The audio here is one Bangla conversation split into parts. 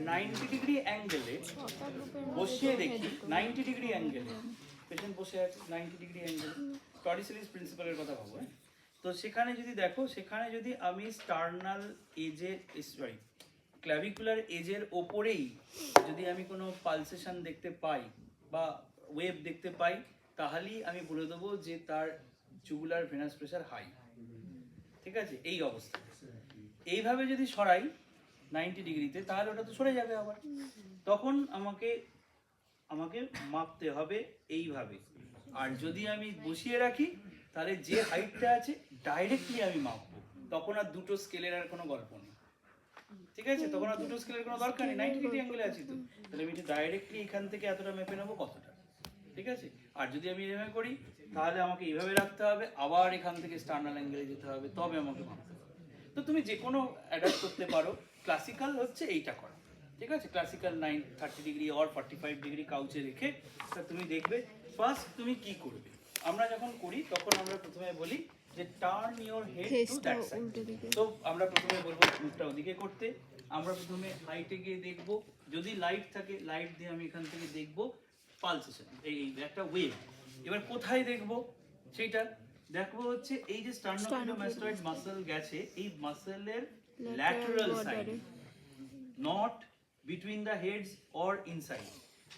90 ডিগ্রি অ্যাঙ্গেলে বসিয়ে দেখি, 90 ডিগ্রি অ্যাঙ্গেলে পেশেন্ট বসে আছে 90 ডিগ্রি অ্যাঙ্গেলে, টরিসেলিস প্রিন্সিপালের কথা ভাবো, হ্যাঁ? তো সেখানে যদি দেখো, সেখানে যদি আমি স্টার্নাল এজের সরি ক্ল্যাভিকুলার এজের ওপরেই যদি আমি কোনো পালসেশন দেখতে পাই বা ওয়েভ দেখতে পাই, তাহলেই আমি বলে দেবো যে তার জুগুলার ভেনাস প্রেশার হাই। ঠিক আছে, এই অবস্থা। এইভাবে যদি সরাই 90 ডিগ্রিতে, তাহলে ওটা তো সরে যাবে আবার। তখন আমাকে মাপতে হবে এইভাবে। আর যদি আমি বসিয়ে রাখি, তাহলে যে হাইটটা আছে ডাইরেক্টলি আমি মাপবো। তখন আর দুটো স্কেলের আর কোনো গল্প নেই। ঠিক আছে, তখন আর দুটো স্কেলের কোনো দরকার নেই, 90 ডিগ্রি অ্যাঙ্গেলে আছি তো, তাহলে আমি ডাইরেক্টলি এখান থেকে এতটা মেপে নেবো কতটা। ঠিক আছে, আর যদি আমি এভাবে করি, তাহলে আমাকে এইভাবে রাখতে হবে, আবার এখান থেকে স্টার্নাল অ্যাঙ্গেলে যেতে হবে, তবে আমাকে মাপতে হবে। তো তুমি যে কোনো অ্যাডাপ্ট করতে পারো। ক্লাসিক্যাল হচ্ছে এইটা করা। ঠিক আছে, ক্লাসিক্যাল 30 ডিগ্রি অর 45 ডিগ্রি কাউচে রেখে তা তুমি দেখবে। ফার্স্ট তুমি কি করবে, আমরা যখন করি তখন আমরা প্রথমে বলি যে turn your head to that side. তো আমরা প্রথমে বলবো মুখটা ওদিকে করতে। আমরা প্রথমে হাইটে গিয়ে দেখবো, যদি লাইট থাকে লাইট দিয়ে আমি এখান থেকে দেখবো পালসেশন, এই একটা ওয়েভ। এবার কোথায় দেখবো সেইটা দেখবো হচ্ছে এই যে স্টার্নোক্লিডোমাস্টয়েড মাসল গেছে, এই মাসলের lateral side, not between the heads or inside.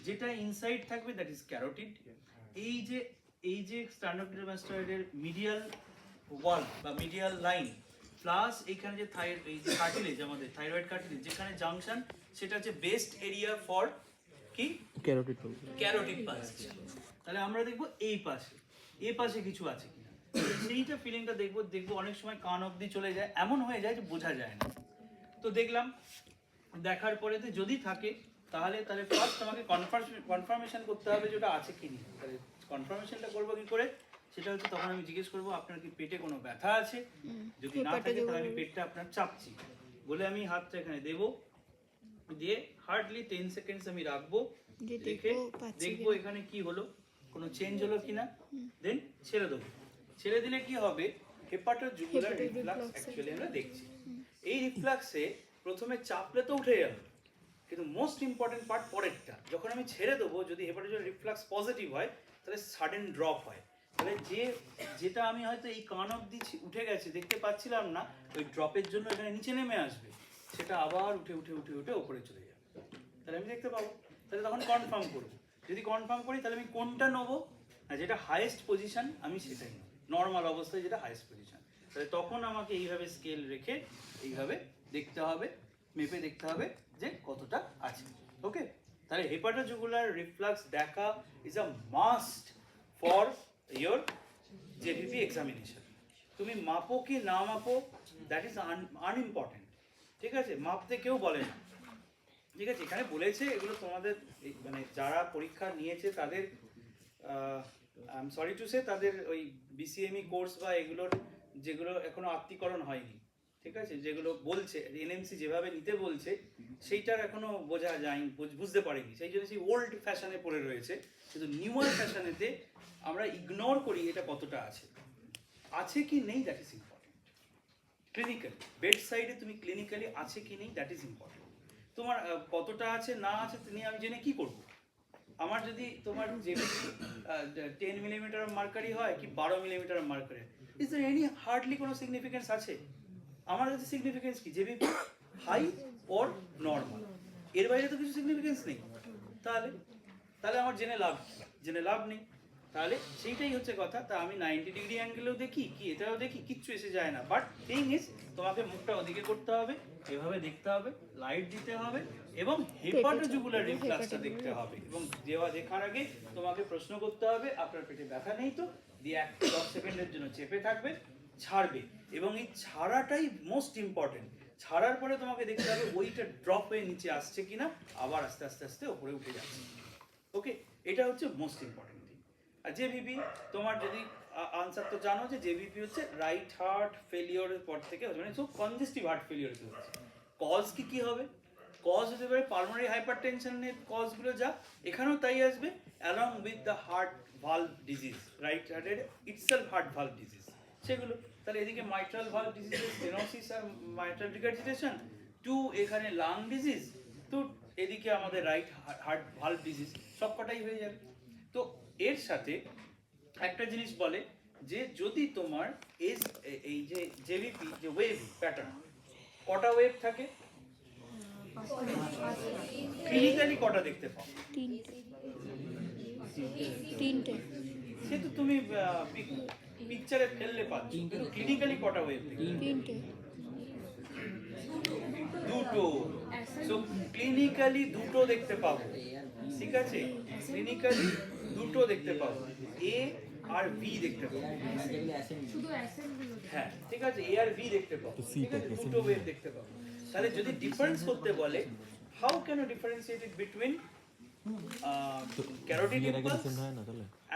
যেটা ইনসাইড থাকবে দ্যাট ইজ ক্যারোটিড। এই যে স্টার্নোক্লিডোমাস্টয়েডের মিডিয়াল ওয়াল বা মিডিয়াল লাইন প্লাস এখানে যে এই যে কার্টিলেজ, আমাদের থাইরয়েড কার্টিলেজ যেখানে জাংশন, সেটা হচ্ছে বেস্ট এরিয়া ফর কি ক্যারোটিড পালসেশন। তাহলে আমরা দেখবো এই পাশে কিছু আছে কিনা, সেইটা ফিলিংটা দেখবো। অনেক সময় কান অবধি চলে যায়, এমন হয়ে যায় যে বোঝা যায় না। তো দেখলাম, দেখার পরে যদি থাকে তাহলে ফার্স্ট আমাকে কনফার্মেশন করতে হবে যে ওটা আছে কি নেই। তাহলে কনফার্মেশনটা করবো কি করে, সেটা হচ্ছে তখন আমি জিজ্ঞেস করবো আপনার কি পেটে কোনো ব্যথা আছে। যদি না থাকে তাহলে আমি পেটটা আপনার চাপছি বলে আমি হাতটা এখানে দেবো, দিয়ে হার্ডলি 10 সেকেন্ডস আমি রাখবো, রেখে দেখবো এখানে কি হলো, কোনো চেঞ্জ হলো কিনা, দেন ছেড়ে দেবো। ছেড়ে দিলে কি হবে, হেপাটোজুগুলার রিফ্লাক্স অ্যাকচুয়ালি আমরা দেখছি। এই রিফ্লাক্সে প্রথমে চাপলে তো উঠে যাবে, কিন্তু মোস্ট ইম্পর্টেন্ট পার্ট পরেরটা, যখন আমি ছেড়ে দেবো, যদি হেপাটোজুলার রিফ্লাক্স পজিটিভ হয় তাহলে সাডেন ড্রপ হয়। তাহলে যেটা আমি হয়তো এই কান অবধি উঠে গেছে দেখতে পাচ্ছিলাম না, ওই ড্রপের জন্য এখানে নিচে নেমে আসবে, সেটা আবার উঠে উপরে চলে যাবে, তাহলে আমি দেখতে পাবো। তাহলে তখন কনফার্ম করবো। যদি কনফার্ম করি তাহলে আমি কোনটা নেবো, যেটা হাইয়েস্ট পজিশন আমি সেটাই নেবো, নর্মাল অবস্থায় যেটা হাইয়েস্ট পজিশন। তাহলে তখন আমাকে এইভাবে স্কেল রেখে এইভাবে দেখতে হবে, মেপে দেখতে হবে যে কতটা আছে। ওকে, তাহলে হেপাটোজুগুলার রিফ্লাক্স দেখা is a must for your JVP examination. তুমি মাপো কি না মাপো, দ্যাট ইজ আনইম্পর্টেন্ট। ঠিক আছে, মাপতে কেউ বলে না। ঠিক আছে, এখানে বলেছে এগুলো তোমাদের মানে যারা পরীক্ষা নিয়েছে তাদের I am sorry to say, তাদের ওই বিসিএমই কোর্স বা এগুলোর যেগুলো এখনো আত্মীকরণ হয়নি। ঠিক আছে, যেগুলো বলছে এনএমসি যেভাবে নিতে বলছে সেইটার এখনো বোঝা যায়নি, বুঝতে পারিনি, সেই জন্য সেই ওল্ড ফ্যাশনে পড়ে রয়েছে। কিন্তু নিউয়ার ফ্যাশনেতে আমরা ইগনোর করি এটা কতটা আছে কি নেই, that is important. Clinically bed সাইডে তুমি ক্লিনিক্যালি আছে কি নেই, দ্যাট ইজ ইম্পর্টেন্ট। তোমার কতটা আছে না আছে নিয়ে আমি জেনে কি করব। আমার যদি তোমার জেভিপি 10 মিলিমিটার মার্কারি হয় কি 12 millimetre mercury, is there any hardly কোনো সিগনিফিকেন্স আছে? আমার কাছে সিগনিফিকেন্স কি, জেভিপি হাই অর নর্মাল, এর বাইরে তো কিছু সিগনিফিকেন্স নেই। তাহলে আমার জেনে লাভ নেই। তাহলে সেইটাই হচ্ছে কথা। তা আমি 90 ডিগ্রি অ্যাঙ্গেলেও দেখি কি এটাও দেখি, কিচ্ছু এসে যায় না। বাট থিং ইজ তোমাকে মুখটা ওদিকে করতে হবে, এভাবে দেখতে হবে, লাইট দিতে হবে এবং হেপাটোজুগুলার রিফ্লাক্সটা দেখতে হবে। এবং দেখার আগে তোমাকে প্রশ্ন করতে হবে আপনার পেটে ব্যথা নেই তো, দিয়ে 10 সেকেন্ডের জন্য চেপে থাকবে, ছাড়বে। এবং এই ছাড়াটাই মোস্ট ইম্পর্টেন্ট। ছাড়ার পরে তোমাকে দেখতে হবে ওইটা ড্রপ হয়ে নিচে আসছে কিনা, আবার আস্তে আস্তে উপরে উঠে যাচ্ছে। ওকে, এটা হচ্ছে মোস্ট ইম্পর্টেন্ট থিং। আর জেভিপি তোমার যদি আনসার তো জানো যে জেভিপি হচ্ছে রাইট হার্ট ফেলিওরের পর থেকে মানে সব কনজেস্টিভ হার্ট ফেলিওর হচ্ছে। কজ কি হবে, কজ হতে পারে পালমোনারি হাইপারটেনশনের কজগুলো যা এখানেও তাই আসবে, along with the heart valve disease, right হার্টের ইটসেলফ হার্ট ভালভ ডিজিজ সেগুলো। তাহলে এদিকে মাইট্রাল ভালভ ডিজিজের স্টেনোসিস আর মাইট্রাল রিগার্জিটেশন, টু এখানে লাং ডিজিজ, তো এদিকে আমাদের রাইট হার্ট ভালভ ডিজিজ, সবকটাই হয়ে যাবে। তো এর সাথে একটা জিনিস বলে যে যদি তোমার এই যে জেভিপি যে ওয়েভ প্যাটার্ন, কটা ওয়েভ থাকে ক্লিনিক্যালি, কটা দেখতে পাও? তিনটে। সে তো তুমি পিকচারে ফেললে পাচ্ছ, কিন্তু ক্লিনিক্যালি কটা ওয়েভ দেখতে? তিনটে। দুটো। সো ক্লিনিক্যালি দুটো দেখতে পাবো, ঠিক আছে? ক্লিনিক্যালি দুটো দেখতে পাবো, এ আর ভি দেখতে পাবো। হ্যাঁ, ঠিক আছে, এ আর ভি দেখতে পাবো, ঠিক আছে, দুটো ওয়েভ দেখতে পাবো। তাহলে যদি ডিফারেন্স করতে বলে, how can you differentiate it between carotid impulse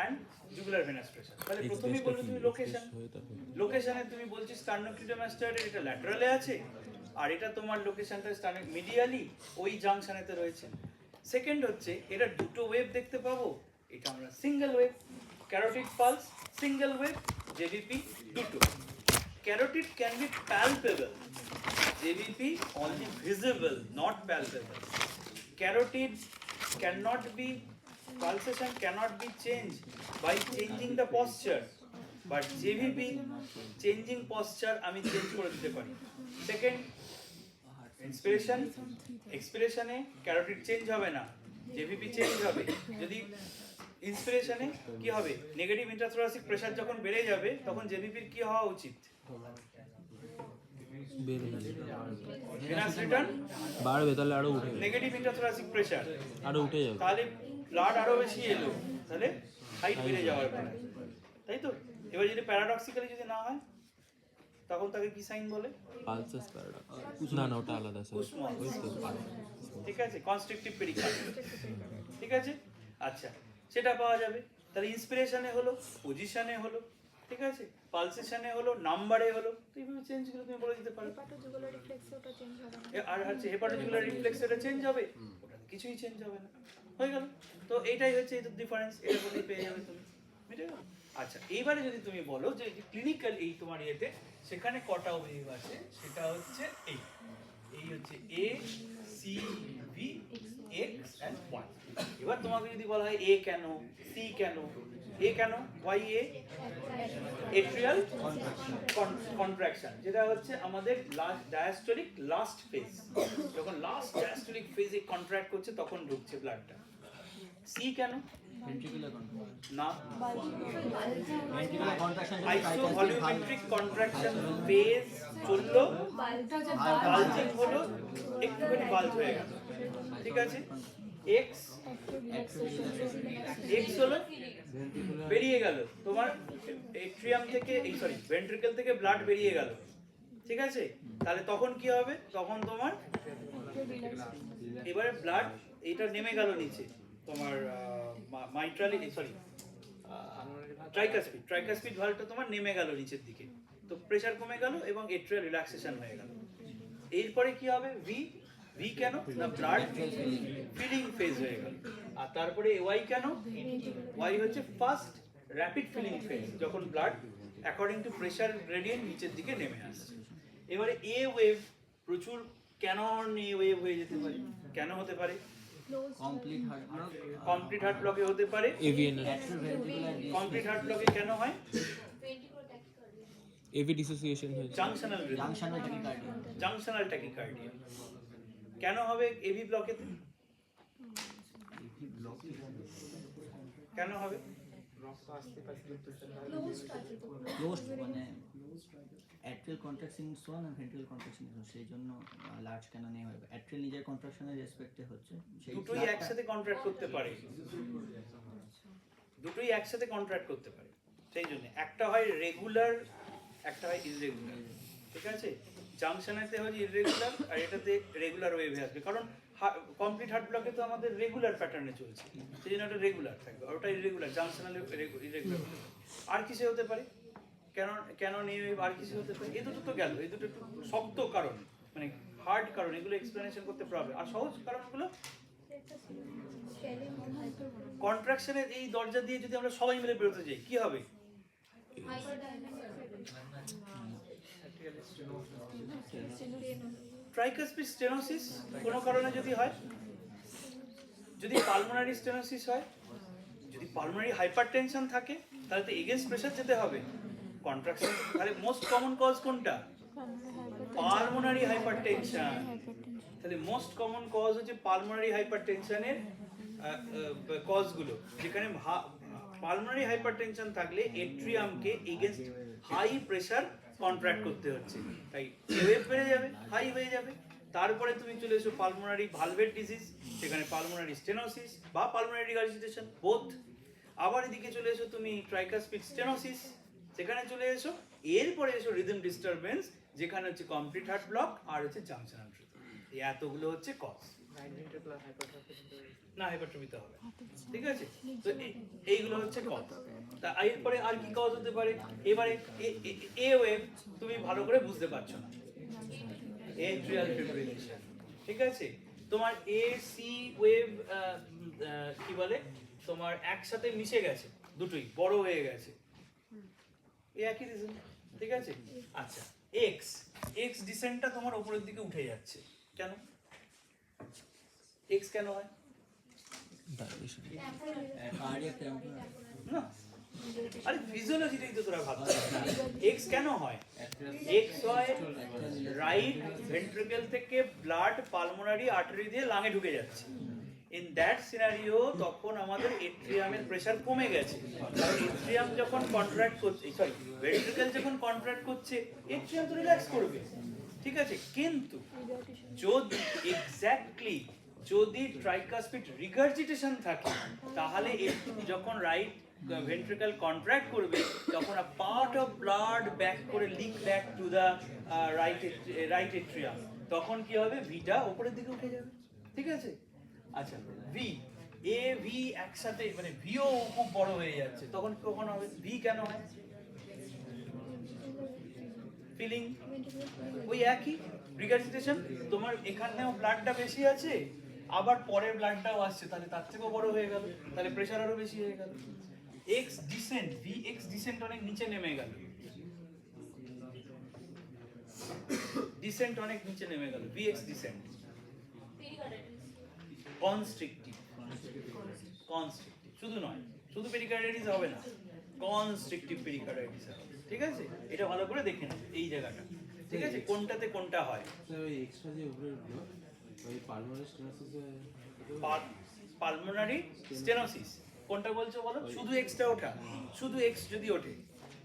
and jugular venous pressure? তাহলে প্রথমেই বলবে তুমি লোকেশন। লোকেশনে তুমি বলছিস স্টার্নোক্লিটোমাস্টাইড এটা ল্যাটারালে আছে, আর এটা তোমার লোকেশনটা স্টার্নো মিডিয়ালি ওই জাংশনেতে রয়েছে। সেকেন্ড হচ্ছে এটা দুটো ওয়েভ দেখতে পাবো, এটা আমরা single wave. Carotid pulse single wave, JVP দুটো। Carotid can be palpable, JVP only visible, not palpable. Carotid cannot be, pulsation cannot be changed by changing the posture, but JVP changing posture আমি চেঞ্জ করে দিতে পারি। সেকেন্ড, ইন্সপিরেশন, এক্সপিরেশনে ক্যারোটিড চেঞ্জ হবে না, জেভিপি চেঞ্জ হবে। যদি ইন্সপিরেশনে কি হবে, নেগেটিভ ইন্ট্রাথোরাসিক প্রেসার যখন বেড়ে যাবে তখন জেভিপির কি হওয়া উচিত? ভেনাস রিটার্ন বাড়বে, তাহলে আরো উঠে নেগেটিভ ইন্ট্রাথোরাসিক প্রেসার আরো উঠে যাবে, তাহলে ব্লাড আরো বেশি এলো, তাহলে হাইট বেড়ে যাওয়ার পরে, তাই তো? এবার যদি প্যারাডক্সিক্যালি যদি না হয় তখন তাকে কি সাইন বলে? Pulsus paradox. না ওটা আলাদা স্যার, ওই তো ঠিক আছে, কনস্ট্রিকটিভ পেরিকার্ডিয়াম, ঠিক আছে। আচ্ছা, সেটা পাওয়া যাবে। তাহলে ইন্সপিরেশনে হলো, পজিশনে হলো, ঠিক আছে, পালসেশনে হলো, নাম্বারে হলো, তো এইভাবে চেঞ্জ করে তুমি বলে দিতে পারো। হেপাটোজুগুলার রিফ্লেক্স ওটা চেঞ্জ হবে না। আর হচ্ছে হেপাটোজুগুলার রিফ্লেক্স এটা চেঞ্জ হবে, ওটা কিছুই চেঞ্জ হবে না, হয়ে গেল। তো এইটাই হচ্ছে এই ডিফারেন্স, এটা বলেই পেয়ে যাবে তুমি, বুঝে গেল? আচ্ছা, এইবারে যদি তুমি বলো যে ক্লিনিক্যাল এই তোমার ইয়েতে সেখানে কটা ওয়েভ আছে, সেটা হচ্ছে এই হচ্ছে A C V X and Y. এবার তোমাকে যদি বলা হয় এ কেন, সি কেন, এ কেন, ওয়াই এ, এট্রিয়াল কন্ট্রাকশন, যেটা হচ্ছে আমাদের ডায়াস্টোলিক লাস্ট ফেজ, যখন লাস্ট ডায়াস্টোলিক ফেজে কন্ট্রাক্ট করছে তখন ঢুকছে ব্লাডটা। সি কেন না, আইসোভলিউমেট্রিক কন্ট্রাকশন ফেজ চললো, বালজিং হলো, একটুখানি বাল্জ হয়ে গেল, ঠিক আছে। এক্স হলো বেরিয়ে গেল, তোমার এট্রিয়াম থেকে ভেন্ট্রিকল থেকে ব্লাড বেরিয়ে গেল, ঠিক আছে। তাহলে তখন কি হবে, তখন তোমার এবারে ব্লাড এটা নেমে গেল নিচে, তোমার মাইট্রালি ট্রাইকাসপিড ভালভটা তোমার নেমে গেল নিচের দিকে, তো প্রেসার কমে গেল এবং এট্রিয়াল রিল্যাক্সেশন হয়ে গেল। এরপরে কি হবে, ভি কেন না, ব্লাড ফিলিং ফেজ হয়ে গেল। আর তারপরে ওয়াই কেন, ওয়াই হচ্ছে ফার্স্ট র্যাপিড ফিলিং ফেজ, যখন blood according to pressure gradient নিচের দিকে নেমে আসছে। এবারে এ ওয়েভ প্রচুর কেন এ ওয়েভ হয়ে যেতে পারে, কেন হতে পারে? কমপ্লিট হার্ট ব্লকে হতে পারে। এভিএন কমপ্লিট হার্ট ব্লকে কেন হয়? এভি ডিসোসিয়েশন হয়েছে, জাংশনাল ট্যাকিকার্ডিয়া। কেন হবে এভি ব্লকেতে, কেন হবে? অ্যাট্রিয়াল কন্ট্রাকশন ইজ ওয়ান আর ভেন্ট্রাল কন্ট্রাকশন ইজ ওয়ান, সেই জন্য লার্জ কেন নেওয়া হবে। অ্যাট্রিয়াল নিজের কন্ট্রাকশনের রেসপেক্টে হচ্ছে, দুটোই একসাথে কন্ট্রাক্ট করতে পারে, দুটোই একসাথে কন্ট্রাক্ট করতে পারে, সেই জন্য একটা হয় রেগুলার, একটা হয় ইররেগুলার, ঠিক আছে। জাংশনেতে হয় ইররেগুলার আর এটাতে রেগুলার ওয়েভে আসবে, কারণ কমপ্লিট হার্ট ব্লকে তো আমাদের রেগুলার প্যাটার্নে চলছে, সেই জন্য ওটা রেগুলার থাকবে, আর ওটা ইররেগুলার, জাংশনালে ইররেগুলার। আর কিসে হতে পারে, কেন নিয়ে আর কিছু হতে পারে? এই দুটো তো গেল, এই দুটো একটু শক্ত কারণ, মানে হার্ড কারণ, এগুলো এক্সপ্লেনেশন করতে প্রবলেম। আর সহজ কারণগুলো কন্ট্রাকশনের এই দরজা দিয়ে যদি আমরা সবাই মিলে বেরোতে যাই কি হবে? ট্রাইকাসপিড স্টেনোসিস কোনো কারণে যদি হয়, যদি পালমোনারি স্টেনোসিস হয়, যদি পালমোনারি হাইপারটেনশন থাকে, তাহলে তো এগেনস্ট প্রেসার যেতে হবে। কন্ট্রাকশন, তাহলে মোস্ট কমন কজ কোনটা? Pulmonary hypertension. তাহলে মোস্ট কমন কজ হচ্ছে পালমোনারি হাইপারটেনশনের কজগুলো, যেখানে পালমোনারি হাইপারটেনশন থাকলে এট্রিয়ামকে এগেনস্ট হাই প্রেসার কন্ট্রাক্ট করতে হচ্ছে, তাই ওয়েভ বেড়ে যাবে, হাই হয়ে যাবে। তারপরে তুমি চলে এসো পালমোনারি ভালভের ডিজিজ, সেখানে পালমোনারি স্টেনোসিস বা পালমোনারি রিগার্জিটেশন বোথ। আবার এদিকে চলে এসো তুমি ট্রাইকাসপিড স্টেনোসিস, সেখানে চলে এসো। এরপরে এসো রিদম ডিস্টারবেন্স, যেখানে হচ্ছে কমপ্লিট হার্ট ব্লক আর হচ্ছে জাংশনাল ট্রিথ। এই এতগুলো হচ্ছে কজ। না, হাইপারট্রফিতে হবে, ঠিক আছে? তো এইগুলো হচ্ছে কজ। তা এরপরে আর কি কজ হতে পারে? এবারে এ ওয়েভ তুমি ভালো করে বুঝতে পারছো না, এট্রিয়াল ফিব্রিলেশন, ঠিক আছে? তোমার এ সি ওয়েভ কি বলে, তোমার একসাথে মিশে গেছে, দুটোই বড় হয়ে গেছে, এই একই রিজন, ঠিক আছে? আচ্ছা, এক্স এক্স ডিসেন্টটা তোমার উপরের দিকে উঠে যাচ্ছে, কেন? এক্স কেন হয়? ডাইলেশন। কার্ডিয়াক ট্যাম্পো না, আরে ফিজিওলজিটাই তো তোরা ভাবছিস না। এক্স কেন হয়? এক্স হয় রাইট ভেন্ট্রিকল থেকে ব্লাড পালমোনারি আর্টারি দিয়ে লাঙে ঢুকে যাচ্ছে। ইন দ্যাট সিনারিও তখন আমাদের এট্রিয়ামের প্রেসার কমে গেছে, কারণ এট্রিয়াম যখন কন্ট্রাক্ট করছে, সরি ভেন্ট্রিকল যখন কন্ট্রাক্ট করছে, এট্রিয়াম তো রিল্যাক্স করবে, ঠিক আছে? কিন্তু যদি এক্স্যাক্টলি যদি ট্রাইকাসপিড রিগার্জিটেশন থাকে, তাহলে যখন রাইট ভেন্ট্রিকল কন্ট্রাক্ট করবে, তখন a part of blood back করে leak back to the right atrium, তখন কি হবে? ভিটা উপরের দিকে উঠে যাবে, ঠিক আছে? আচ্ছা, ভি এ ভি একসাথে, মানে ভিও খুব বড় হয়ে যাচ্ছে, তখন কখন হবে? ভি কেন হয়? ফিলিং ওই একই রিগার্জিটেশন, তোমার এখানেও ব্লাডটা বেশি আছে, আবার পরের ব্লাডটাও আসছে, তাহলে তার থেকেও বড় হয়ে গেল, তাহলে প্রেসার আরো বেশি হয়ে গেল। X descent, V X descent অনেক নিচে নেমে গেল, ডিসেন্ট অনেক নিচে নেমে গেল, V X descent. Constrictive, constrictive শুধু নয়, শুধু পেরিকার্ডাইটিস হবে না, কনস্ট্রিকটিভ পেরিকার্ডাইটিস হবে, ঠিক আছে? এটা ভালো করে দেখে নেবে এই জায়গাটা, ঠিক আছে? কোনটাতে কোনটা হয়? স্যার ওই এক্সট্রা যে উপরে উঠলো ওই পালমোনারি স্টেনোসিসে পালমোনারি স্টেনোসিস কোনটা বলছো বলো? শুধু এক্সটা ওঠা, শুধু এক্স যদি ওঠে,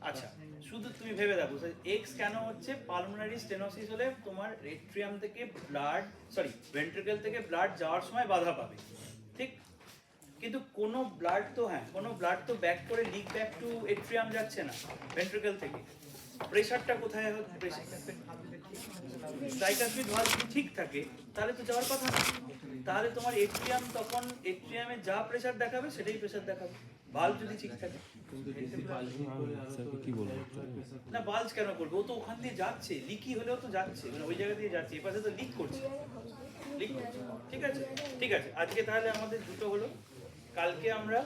আচ্ছা শুধু তুমি ভেবে দেখো এক্স কেন হচ্ছে? পালমোনারি স্টেনোসিস হলে তোমার এট্রিয়াম থেকে ব্লাড, সরি ভেন্ট্রিকল থেকে ব্লাড যাওয়ার সময় বাধা পাবে, ঠিক? কিন্তু কোনো ব্লাড তো, হ্যাঁ কোনো ব্লাড তো ব্যাক করে লিক ব্যাক টু এট্রিয়াম যাচ্ছে না ভেন্ট্রিকল থেকে। প্রেসারটা কোথায় হবে? প্রেসার ট্রাইকাসপিড ভালভ যদি ঠিক থাকে তাহলে তো যাওয়ার কথা না, তাহলে তোমার এট্রিয়াম তখন এট্রিয়ামে যা প্রেসার দেখাবে সেটাই প্রেসার দেখাবে, ভালভ যদি ঠিক থাকে। স্যারকে কি বলবো? না বাল্জ কেন করবে? ও তো ওখান দিয়ে যাচ্ছে, লিকি হলেও তো যাচ্ছে, মানে ওই জায়গা দিয়ে যাচ্ছে, এপাশে তো লিক করছে, লিক করছে, ঠিক আছে? ঠিক আছে, আজকে তাহলে আমাদের দুটো হলো, কালকে আমরা